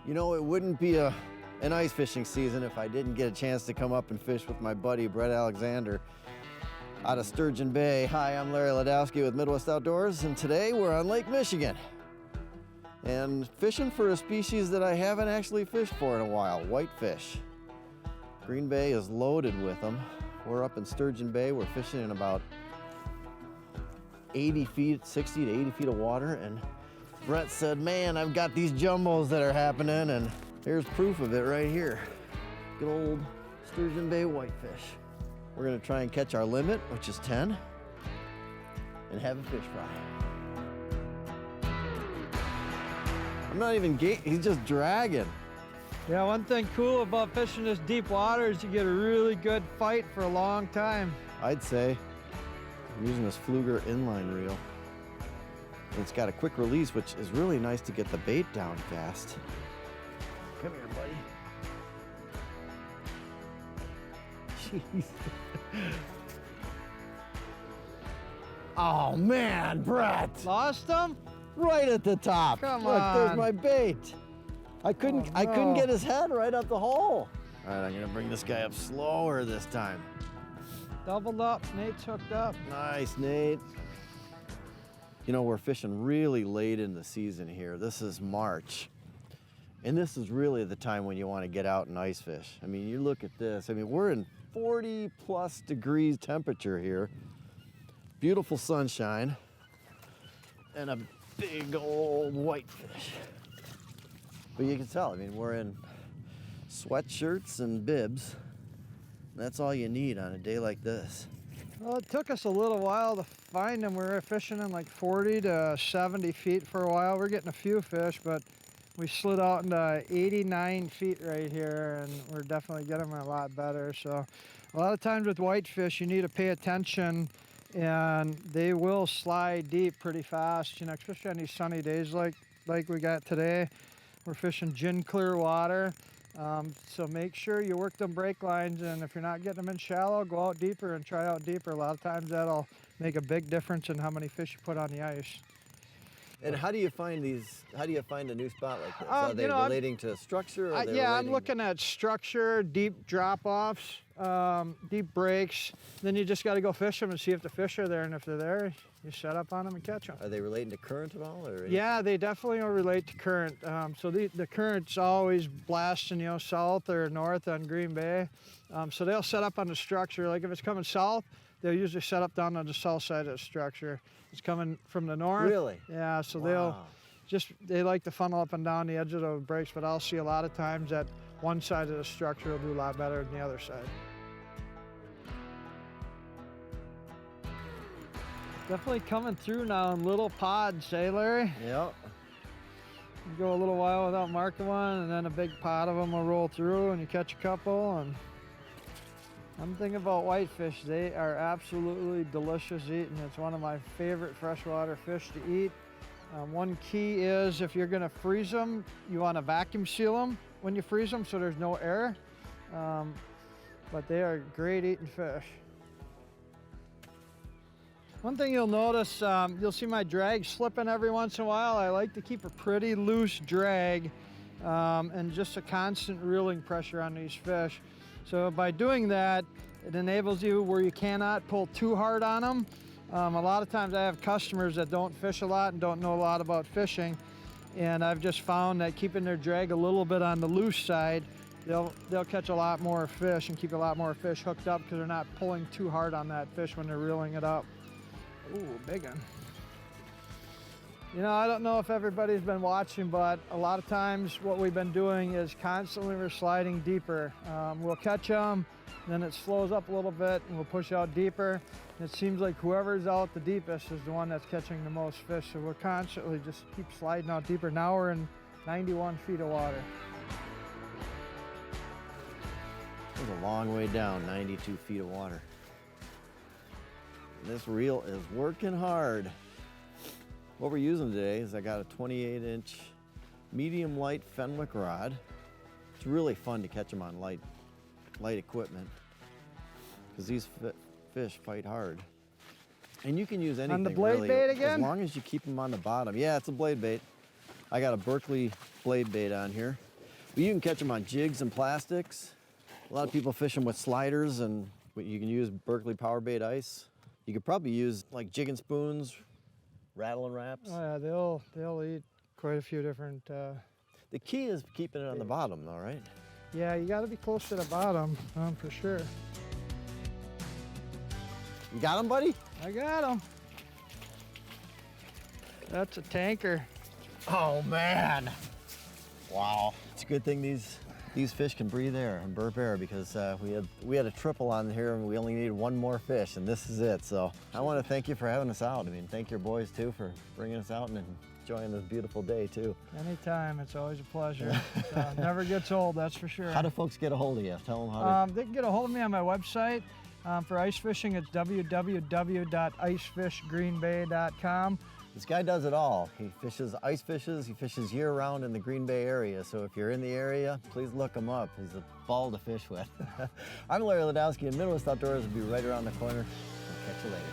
You know, it wouldn't be an ice fishing season if I didn't get a chance to come up and fish with my buddy Bret Alexander out of Sturgeon Bay. Hi, I'm Larry Ladowski with Midwest Outdoors, and today we're on Lake Michigan and fishing for a species that I haven't actually fished for in a while, whitefish. Green Bay is loaded with them. We're up in Sturgeon Bay. We're fishing in about 80 feet, 60 to 80 feet of water, and Bret said, man, I've got these jumbos that are happening, and here's proof of it right here. Good old Sturgeon Bay whitefish. We're gonna try and catch our limit, which is 10, and have a fish fry. I'm not even he's just dragging. Yeah, one thing cool about fishing this deep water is you get a really good fight for a long time. I'd say. I'm using this Fluger inline reel. It's got a quick release, which is really nice to get the bait down fast. Come here, buddy. Jeez. Oh man, Bret! Lost him? Right at the top. Come Look, on. there's my bait. I couldn't no. get his head right up the hole. All right, I'm gonna bring this guy up slower this time. Doubled up, Nate's hooked up. Nice, Nate. You know, we're fishing really late in the season here. This is March. And this is really the time when you want to get out and ice fish. I mean, you look at this. I mean, we're in 40 plus degrees temperature here. Beautiful sunshine. And a big old whitefish. But you can tell, I mean, we're in sweatshirts and bibs. That's all you need on a day like this. Well, it took us a little while to find them. We were fishing in like 40 to 70 feet for a while. We're getting a few fish, but we slid out into 89 feet right here, and we're definitely getting them a lot better. So a lot of times with whitefish, you need to pay attention, and they will slide deep pretty fast, you know, especially on these sunny days like we got today. We're fishing gin clear water. So make sure you work them break lines, and if you're not getting them in shallow, go out deeper and try out deeper. A lot of times that'll make a big difference in how many fish you put on the ice. And how do you find these? How do you find a new spot like this? Are they relating to structure? Or yeah, I'm looking at structure, deep drop-offs, deep breaks. Then you just got to go fish them and see if the fish are there, and if they're there, you set up on them and catch them. Are they relating to current at all? Or yeah, they definitely will relate to current. So the current's always blasting, you know, south or north on Green Bay. So they'll set up on the structure. Like if it's coming south, they'll usually set up down on the south side of the structure. It's coming from the north. Really? Yeah, so Wow. they like to funnel up and down the edge of the breaks, but I'll see a lot of times that one side of the structure will do a lot better than the other side. Definitely coming through now in little pods, eh, Larry? Yep. You go a little while without marking one, and then a big pod of them will roll through, and you catch a couple. And one thing about whitefish, they are absolutely delicious eating. It's one of my favorite freshwater fish to eat. One key is if you're going to freeze them, you want to vacuum seal them when you freeze them so there's no air. But they are great eating fish. One thing you'll notice, you'll see my drag slipping every once in a while. I like to keep a pretty loose drag and just a constant reeling pressure on these fish. So by doing that, it enables you where you cannot pull too hard on them. A lot of times I have customers that don't fish a lot and don't know a lot about fishing, and I've just found that keeping their drag a little bit on the loose side, they'll catch a lot more fish and keep a lot more fish hooked up because they're not pulling too hard on that fish when they're reeling it up. Ooh, big one. You know, I don't know if everybody's been watching, but a lot of times what we've been doing is constantly we're sliding deeper. We'll catch them, then it slows up a little bit, and we'll push out deeper. And it seems like whoever's out the deepest is the one that's catching the most fish, so we're constantly just keep sliding out deeper. Now we're in 91 feet of water. It was a long way down, 92 feet of water. This reel is working hard. What we're using today is I got a 28-inch medium light Fenwick rod. It's really fun to catch them on light equipment because these fish fight hard. And you can use anything on the blade really, bait again? as long as you keep them on the bottom. Yeah, it's a blade bait. I got a Berkeley blade bait on here. But you can catch them on jigs and plastics. A lot of people fish them with sliders, and you can use Berkeley power bait ice. You could probably use like jigging spoons, rattling wraps. Oh, yeah, they'll eat quite a few different. The key is keeping it on the bottom though, right? Yeah, you got to be close to the bottom, for sure. You got them, buddy? I got him. That's a tanker. Oh man! Wow. It's a good thing these fish can breathe air and burp air, because we had a triple on here and we only needed one more fish, and this is it. So I want to thank you for having us out. I mean, thank your boys too for bringing us out and enjoying this beautiful day too. Anytime, it's always a pleasure. So, never gets old, that's for sure. How do folks get a hold of you? Tell them how to. They can get a hold of me on my website. For ice fishing, it's www.icefishgreenbay.com. This guy does it all. He fishes ice fishes, he fishes year round in the Green Bay area. So if you're in the area, please look him up. He's a ball to fish with. I'm Larry Ladowski, and Midwest Outdoors will be right around the corner. We'll catch you later.